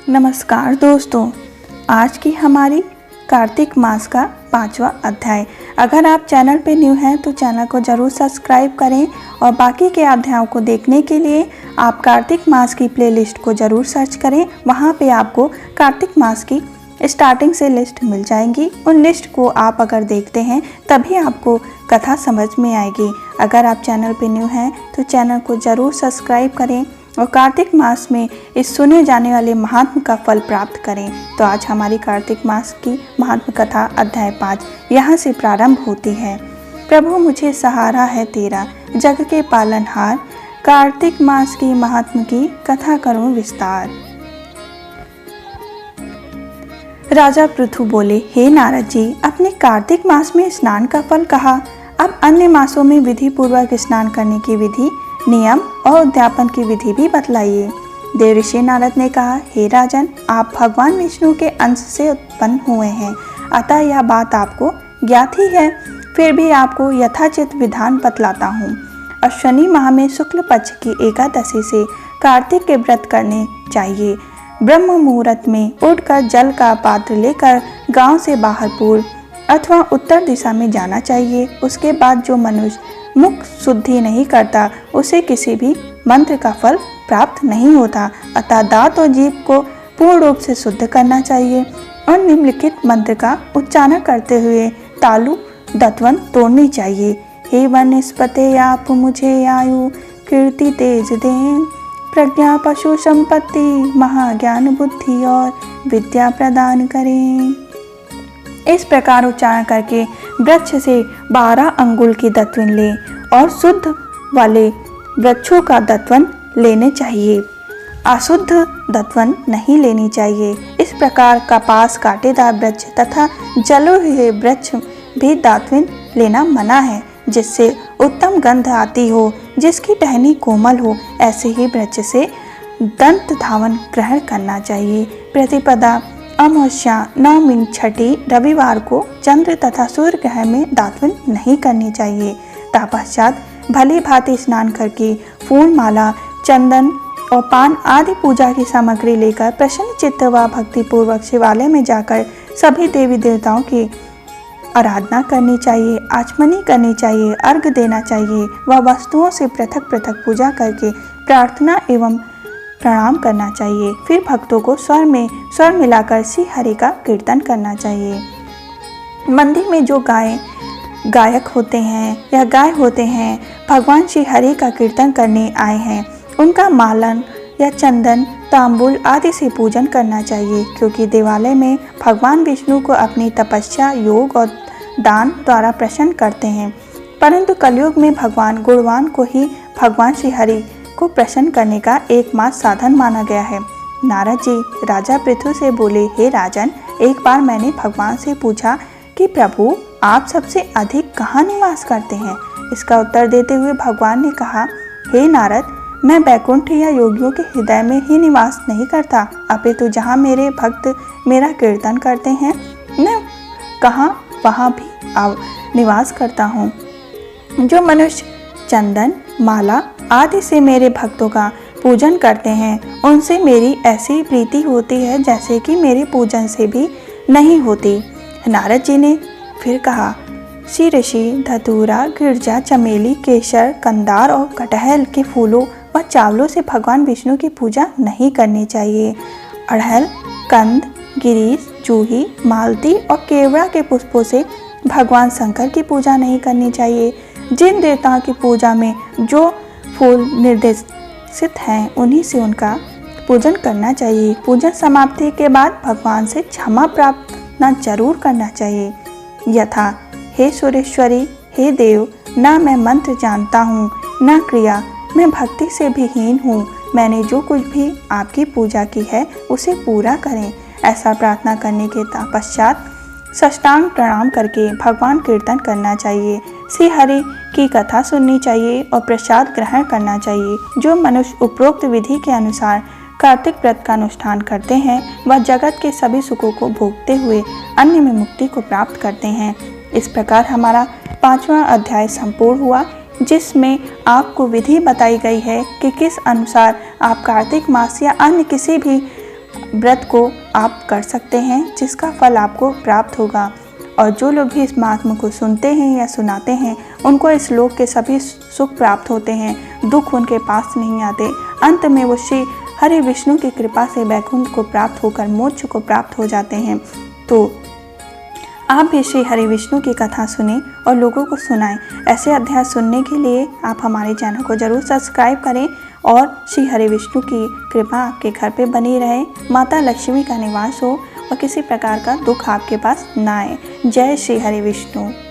नमस्कार दोस्तों, आज की हमारी कार्तिक मास का 5वां अध्याय। अगर आप चैनल पे न्यू हैं तो चैनल को ज़रूर सब्सक्राइब करें और बाकी के अध्यायों को देखने के लिए आप कार्तिक मास की प्लेलिस्ट को ज़रूर सर्च करें। वहाँ पे आपको कार्तिक मास की स्टार्टिंग से लिस्ट मिल जाएंगी। उन लिस्ट को आप अगर देखते हैं तभी आपको कथा समझ में आएगी। अगर आप चैनल पे न्यू हैं तो चैनल को ज़रूर सब्सक्राइब करें और कार्तिक मास में इस सुने जाने वाले महात्म का फल प्राप्त करें। तो आज हमारी कार्तिक मास की महात्म कथा अध्याय 5 यहाँ से प्रारंभ होती है। प्रभु मुझे सहारा है तेरा, जग के पालनहार, कार्तिक मास की महात्म की कथा करूं विस्तार। राजा पृथु बोले, हे नारद जी, अपने कार्तिक मास में स्नान का फल कहा, अब अन्य मासों में विधि पूर्वक स्नान करने की विधि, नियम और उद्यापन की विधि भी बतलाइए। देवऋषि नारद ने कहा, हे राजन, आप भगवान विष्णु के अंश से उत्पन्न हुए हैं, अतः यह बात आपको ज्ञात ही है। फिर भी आपको यथाचित विधान बतलाता हूँ। अश्विनी माह में शुक्ल पक्ष की एकादशी से कार्तिक के व्रत करने चाहिए। ब्रह्म मुहूर्त में उठकर जल का पात्र लेकर गांव से बाहर पूर्व अथवा उत्तर दिशा में जाना चाहिए। उसके बाद जो मनुष्य मुख शुद्धि नहीं करता उसे किसी भी मंत्र का फल प्राप्त नहीं होता। अतः दांत और जीभ को पूर्ण रूप से शुद्ध करना चाहिए और निम्नलिखित मंत्र का उच्चारण करते हुए तालु दत्वन तोड़नी चाहिए। हे वनस्पते आप मुझे आयु कीर्ति तेज दें, प्रज्ञा पशु संपत्ति महाज्ञान बुद्धि और विद्या प्रदान करें। इस प्रकार उच्चारण करके वृक्ष से 12 अंगुल की दत्वन ले और शुद्ध वाले वृक्षों का दत्वन लेने चाहिए, अशुद्ध दत्वन नहीं लेनी चाहिए। इस प्रकार कपास, कांटेदार वृक्ष तथा जले हुए वृक्ष भी दात्वन लेना मना है, जिससे उत्तम गंध आती हो, जिसकी टहनी कोमल हो, ऐसे ही वृक्ष से दंत धावन ग्रहण करना चाहिए। प्रतिपदा, अमावस्या, नवमी, छठी, रविवार को चंद्र तथा सूर्य ग्रहण में दातवन नहीं करनी चाहिए। तत्पश्चात भली भांति स्नान करके फूल माला, चंदन और पान आदि पूजा की सामग्री लेकर प्रसन्न चित्त व भक्ति पूर्वक शिवालय में जाकर सभी देवी देवताओं की आराधना करनी चाहिए, आचमनी करनी चाहिए, अर्घ देना चाहिए व वस्तुओं से पृथक पृथक पूजा करके प्रार्थना एवं प्रणाम करना चाहिए। फिर भक्तों को स्वर में स्वर मिलाकर श्री हरि का कीर्तन करना चाहिए। मंदिर में जो गायक होते हैं या गाय होते हैं, भगवान श्री हरि का कीर्तन करने आए हैं, उनका मालन या चंदन, तांबुल आदि से पूजन करना चाहिए, क्योंकि देवालय में भगवान विष्णु को अपनी तपस्या, योग और दान द्वारा प्रसन्न करते हैं। परंतु कलयुग में भगवान गुणवान को ही भगवान श्री हरि को प्रसन्न करने का एकमात्र साधन माना गया है। नारद जी राजा पृथु से बोले, हे राजन, एक बार मैंने भगवान से पूछा कि प्रभु, आप सबसे अधिक कहाँ निवास करते हैं? इसका उत्तर देते हुए भगवान ने कहा, हे नारद, मैं बैकुंठ या योगियों के हृदय में ही निवास नहीं करता, अपितु जहाँ मेरे भक्त मेरा कीर्तन करते हैं, मैं कहाँ वहाँ भी निवास करता हूँ। जो मनुष्य चंदन, माला आदि से मेरे भक्तों का पूजन करते हैं, उनसे मेरी ऐसी प्रीति होती है जैसे कि मेरे पूजन से भी नहीं होती। नारद जी ने फिर कहा, श्री ऋषि धतूरा, गिरजा, चमेली, केसर, कंदार और कटहल के फूलों व चावलों से भगवान विष्णु की पूजा नहीं करनी चाहिए। अड़हल, कंद, गिरीश, जूही, मालती और केवड़ा के पुष्पों से भगवान शंकर की पूजा नहीं करनी चाहिए। जिन देवताओं की पूजा में जो फूल निर्देशित हैं, उन्हीं से उनका पूजन करना चाहिए। पूजन समाप्ति के बाद भगवान से क्षमा प्रार्थना जरूर करना चाहिए, यथा, हे सुरेश्वरी, हे देव, न मैं मंत्र जानता हूँ न क्रिया, मैं भक्ति से भी हीन हूँ, मैंने जो कुछ भी आपकी पूजा की है उसे पूरा करें। ऐसा प्रार्थना करने के पश्चात साष्टांग प्रणाम करके भगवान कीर्तन करना चाहिए, श्री हरि की कथा सुननी चाहिए और प्रसाद ग्रहण करना चाहिए। जो मनुष्य उपरोक्त विधि के अनुसार कार्तिक व्रत का अनुष्ठान करते हैं वह जगत के सभी सुखों को भोगते हुए अन्य में मुक्ति को प्राप्त करते हैं। इस प्रकार हमारा 5वां अध्याय संपूर्ण हुआ, जिसमें आपको विधि बताई गई है कि किस अनुसार आप कार्तिक मास या अन्य किसी भी व्रत को आप कर सकते हैं, जिसका फल आपको प्राप्त होगा। और जो लोग भी इस महात्म को सुनते हैं या सुनाते हैं, उनको इस लोक के सभी सुख प्राप्त होते हैं, दुख उनके पास नहीं आते। अंत में वो श्री हरि विष्णु की कृपा से वैकुंठ को प्राप्त होकर मोक्ष को प्राप्त हो जाते हैं। तो आप भी श्री हरि विष्णु की कथा सुने और लोगों को सुनाएं। ऐसे अध्याय सुनने के लिए आप हमारे चैनल को जरूर सब्सक्राइब करें और श्री हरि विष्णु की कृपा आपके घर पे बनी रहे, माता लक्ष्मी का निवास हो और किसी प्रकार का दुख आपके पास ना आए। जय श्री हरि विष्णु।